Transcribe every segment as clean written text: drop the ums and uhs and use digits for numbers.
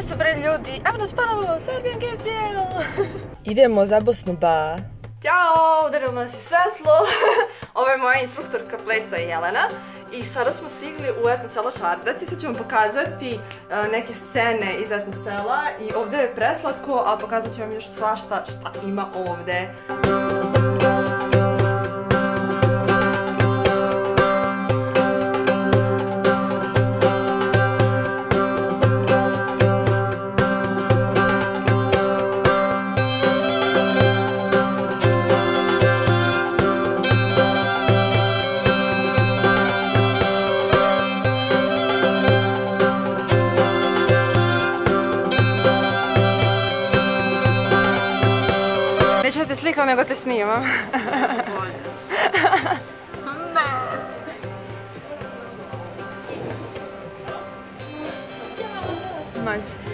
Ništa bre ljudi, evo nas ponovo, Serbian Games BL! Idemo za Bosnu ba. Ćao, udarilo nas je svetlo. Ovo je moja instruktorka plesa Jelena. I sada smo stigli u etno selo Čardaci. Sad ću vam pokazati neke scene iz etno sela. I ovdje je preslatko, a pokazat ću vam još svašta šta ima ovdje. Neću da te slikam, nego te snimam. Mađite.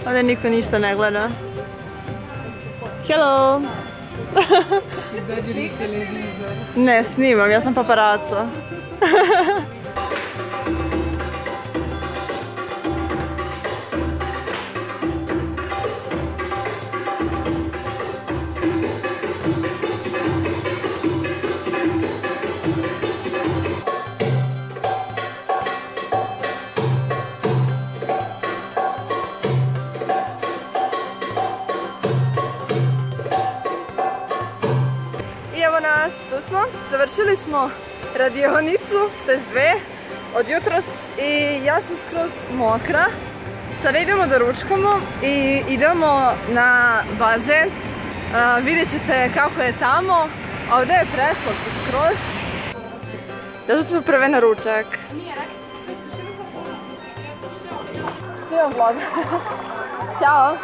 Ovdje niko ništa ne gleda. Hello! Izađi na televizor. Ne, snimam, ja sam paparaco. Evo nas, tu smo, završili smo radionicu, to je 2 od jutros i ja sam skroz mokra. Sada idemo da ručkamo i idemo na bazen, vidjet ćete kako je tamo, ovdje je preslatko skroz. Došli smo prve na ručak. Snimam vlog. Ćao.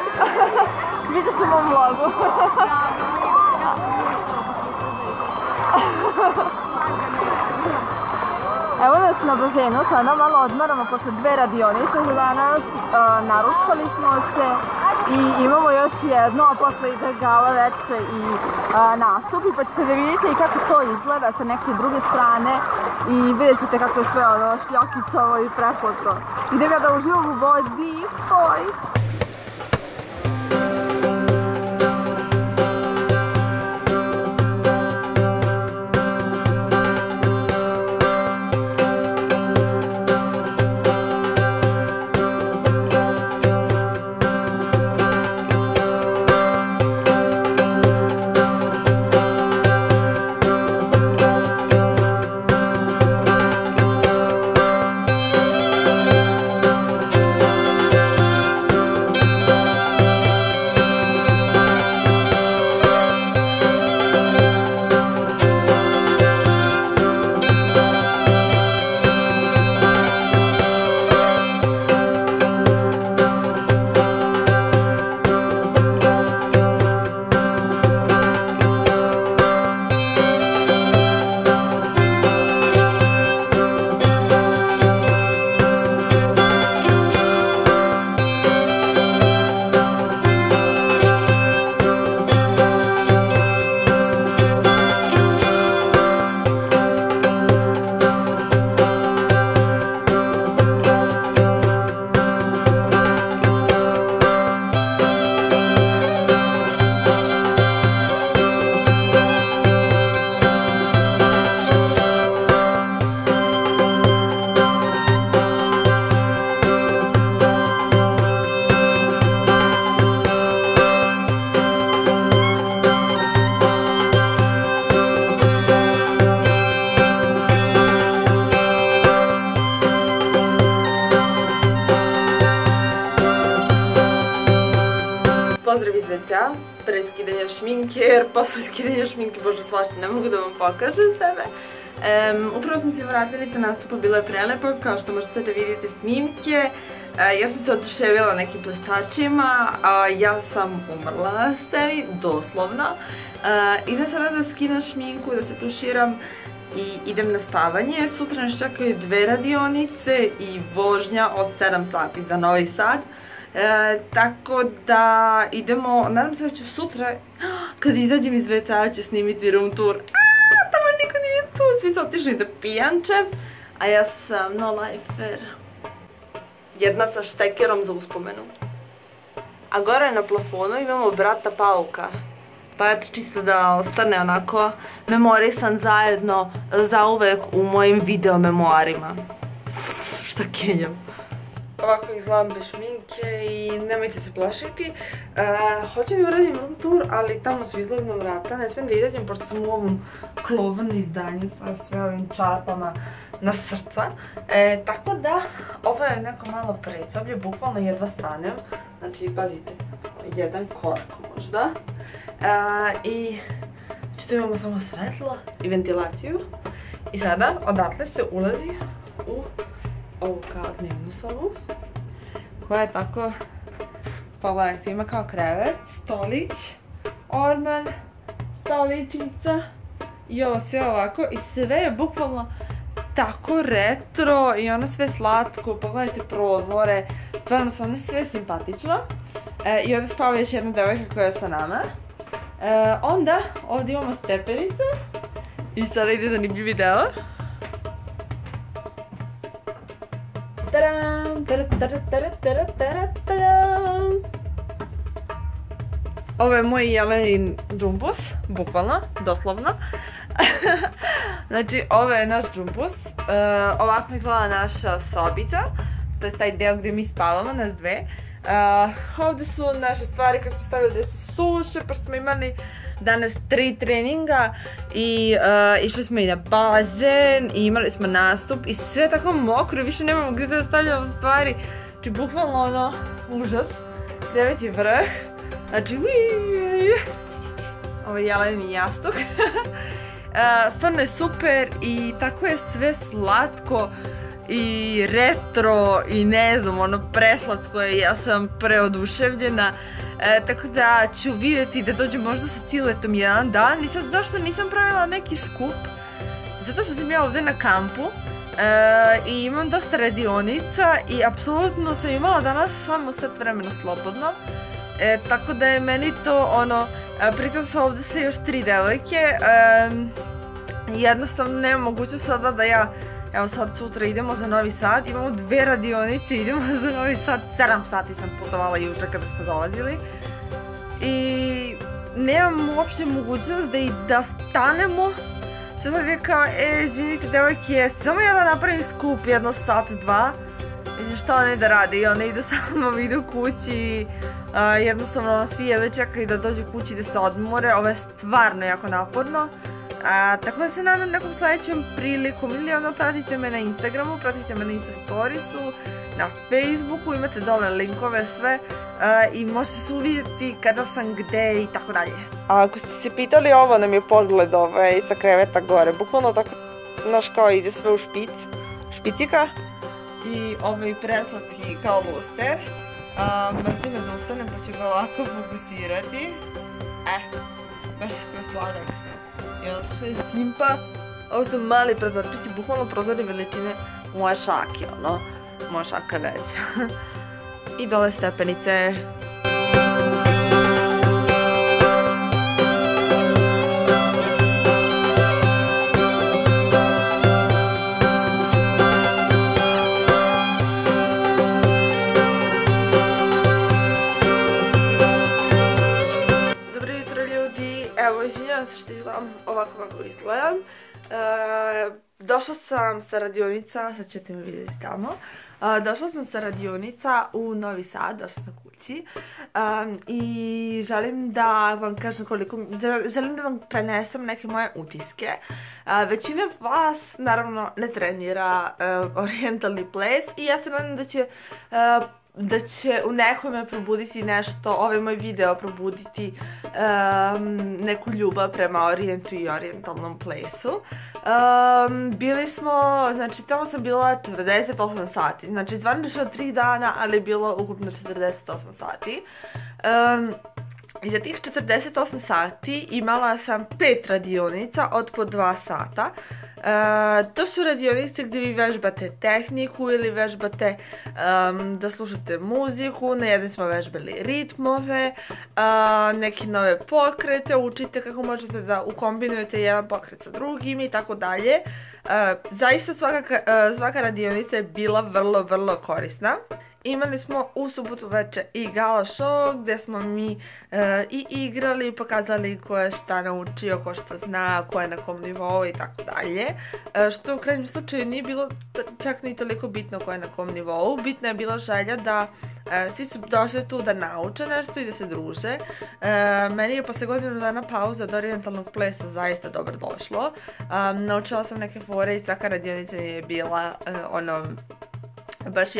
Vidiš u mom vlogu. Evo nas na bazenu, sada malo odmaramo posle 2 radionice za danas, naručkali smo se i imamo još jedno, a posle ide gala veče i nastupi, pa ćete da vidite i kako to izgleda sa neke druge strane i vidjet ćete kako je sve ono šljokićavo i preslatko. Idem ja da uživam u vodi, oj! Pozdrav iz WC-a, pre skidanja šminke, jer posle skidanja šminke, bože svašta, ne mogu da vam pokažem sebe. Upravo smo se vratili sa nastupa, bilo je prelepo, kao što možete da vidite snimke. Ja sam se oduševila nekim plesačima, a ja sam umrla na sceni, doslovno. Idem sada da skidam šminku, da se tuširam i idem na spavanje. Sutra nas čekaju 2 radionice i vožnja od 7 sati za Novi Sad. Tako da idemo, nadam se da ću sutra, kad izađem iz WC-a ću snimiti room tour. Tamo niko nije tu, svi su otišli da pijanče, a ja sam no lifer. Jedna sa štekerom za uspomenu. A gore na plafonu imamo brata Pauka. Pa eto, čisto da ostane onako memorisan zajedno zauvek u mojim video memoarima. Šta kenjam? Ovako izgledam bez šminke i nemojte se plašiti. Hoću da uradim room tour, ali tamo su izlazna vrata. Ne smijem da izađem pošto sam u ovom klovan izdanju sa sve ovim čarapama na srca. Tako da, ovo je neko malo predsoblje, bukvalno jedva stanem. Znači, pazite, jedan korak možda. I tu imamo samo svetlo i ventilaciju. I sada odatle se ulazi u ovu kao dnevnu sobu, koja je tako, pogledajte, ima kao krevet, stolić, orman, stoličnica i ovo sve ovako i sve je bukvalno tako retro i ono sve slatko, pogledajte prozore, stvarno su ono sve simpatično. I ovdje spava još jedna devojka koja je sa nama. Onda ovdje imamo stepenice i sada ide zanimljiv video. Ovo je moj Jelenin džumpus, bukvalno, doslovno. Znači, ovo je naš džumpus. Ovako izgleda naša sobica, to je taj deo gdje mi spavamo, nas dve. Ovdje su naše stvari koje smo stavili da se suše, pošto smo imali danas 3 treninga i išli smo i na bazen i imali smo nastup i sve tako mokro, više nemamo gdje da stavljamo stvari. Znači, bukvalno ono, užas. 9. vrh. Znači, ovo je Jeleni jastuk. Stvarno je super i tako je sve slatko i retro i ne znam, ono preslatko je, ja sam preoduševljena. Tako da ću vidjeti da dođem možda sa ciletom jedan dan i sad zašto nisam pravila neki skup? Zato što sam ja ovdje na kampu i imam dosta radionica i apsolutno sam imala danas samo sat vremena slobodno. Tako da je meni to ono, pritom sam ovdje sa još 3 devojke, jednostavno nema mogućnost sada da ja, evo sad sutra idemo za Novi Sad, imamo 2 radionice, idemo za Novi Sad, 7 sati sam putovala juče kada smo dolazili i nemam uopšte mogućnost da stanemo, što sad je kao, izvinite devojke, samo ja da napravim skup jedno sat, 2, mislim šta one da rade i one idu samo, idu kući, jednostavno svi jedva čekaju da dođu kući da se odmore, ovo je stvarno jako naporno. Tako da se nadam nekom sljedećem prilikom ili ono pratite me na Instagramu, pratite me na Insta storiesu, na Facebooku, imate dole linkove sve i možete se uvidjeti kada sam gde i tako dalje. A ako ste se pitali, ovo nam je pogled sa kreveta gore, bukvalno tako, znaš kao ide sve u špicika i ovaj preslatki kao luster. Možete me da ustanem pa ću ga ovako fokusirati. Baš skoro sladak. I ono sve simpa. Ovo su mali prozorčići, bukvalno prozori veličine moje šake, ono. Moja šaka je veća. I dole stepenice. Evo, izvinjavam se što izgledam ovako kako izgledam. Došla sam sa radionica, sad ćete me vidjeti tamo. Došla sam sa radionica u Novi Sad, došla sam kući i želim da vam kažem želim da vam prenesem neke moje utiske. Većina vas naravno ne trenira orijentalni ples i ja se nadam da će u nekome probuditi nešto, ovaj moj video probuditi neku ljubav prema orijentu i orijentalnom plesu. Bili smo, znači tamo sam bila 48 sati, znači zvanično 3 dana, ali je bilo ukupno 48 sati. I za tih 48 sati imala sam 5 radionica od po 2 sata. To su radionice gdje vi vežbate tehniku ili vežbate da slušate muziku, na jednom smo vežbali ritmove, neke nove pokrete, učite kako možete da ukombinujete jedan pokret sa drugim i tako dalje. Zaista svaka radionica je bila vrlo korisna. imali smo u subotu veče i gala show gdje smo mi i igrali, pokazali ko je šta naučio, ko šta zna, ko je na kom nivou i tako dalje. Što u krajnjem slučaju nije bilo čak ni toliko bitno ko je na kom nivou. Bitna je bila želja da svi su došli tu da nauče nešto i da se druže. Meni je posle godinu dana pauza od orijentalnog plesa zaista dobro došlo. Naučila sam neke fore i svaka radionica mi je bila baš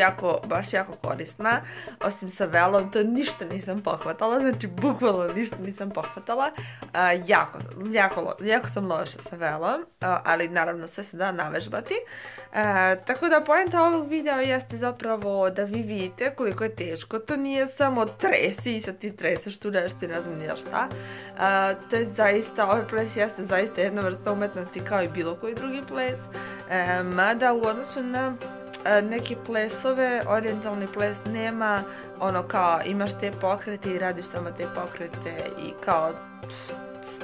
jako korisna, osim sa velom, to ništa nisam pohvatala, znači bukvalno ništa nisam pohvatala, jako sam loša sa velom, ali naravno sve se da navežbati, tako da poenta ovog videa jeste zapravo da vi vidite koliko je teško, to nije samo tresi i sad ti treseš tu nešto i ne znam nija šta, to je zaista, ovaj ples jeste zaista jedna vrsta umetnosti kao i bilo koji drugi ples, mada u odnosu na neke plesove, orijentalni ples nema ono kao imaš te pokrete i radiš samo te pokrete i kao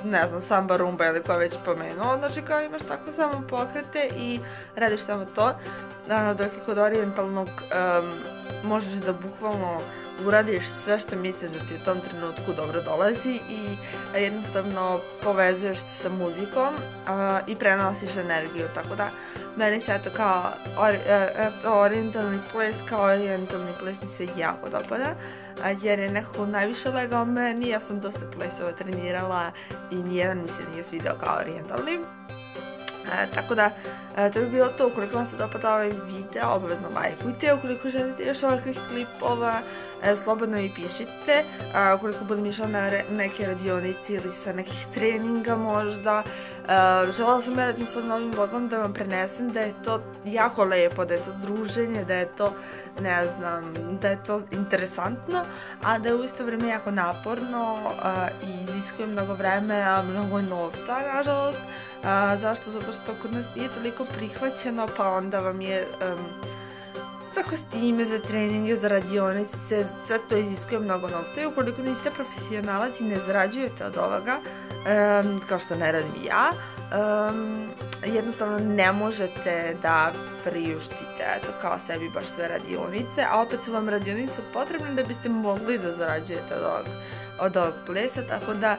ne znam, samba, rumba ili ko već pomenuo, znači kao imaš tako samo pokrete i radiš samo to, dok je kod orijentalnog možeš da bukvalno uradiš sve što misliš da ti u tom trenutku dobro dolazi i jednostavno povezuješ se sa muzikom i prenosiš energiju, tako da meni se eto kao orijentalni ples mi se jako dopada, jer je nekako najviše legao meni, ja sam dosta plesova trenirala i nijedan mi se nije svidao kao orijentalni. Tako da, to bi bilo to. Ukoliko vam se dopada ovaj video, obavezno lajkujte. Ukoliko želite još ovakvih klipova, slobodno i pišite. Ukoliko budem išla na neke radionice ili sa nekih treninga možda. Želela sam jednostavno ovim vlogom da vam prenesem da je to jako lepo, da je to druženje, da je to, ne znam, da je to interesantno, a da je u isto vrijeme jako naporno i iziskuje mnogo vremena, mnogo novca, nažalost. Zašto? Zato što kod nas nije toliko prihvaćeno, pa onda vam je za kostime, za treninge, za radionice, sve to iziskuje mnogo novca i ukoliko niste profesionalac i ne zarađujete od ovoga, kao što ne radim ja, jednostavno ne možete da priuštite kao sebi baš sve radionice, a opet su vam radionice potrebne da biste mogli da zarađujete od ovog plesa, tako da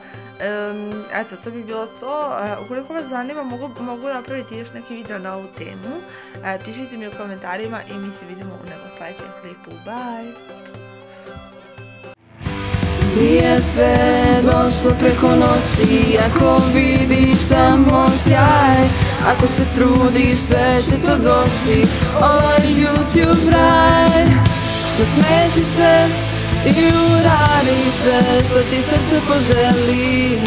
eto, to bi bilo to. Ukoliko vas zanima, mogu napraviti još neki video na ovu temu, pišite mi u komentarima i mi se vidimo u nekom sljedećem klipu. Bye! Nije sve došlo preko noći, ako vidiš samo sjaj, ako se trudiš sve će to doći, ovaj YouTube raj. Nasmeši se i uradi sve što ti srce poželi.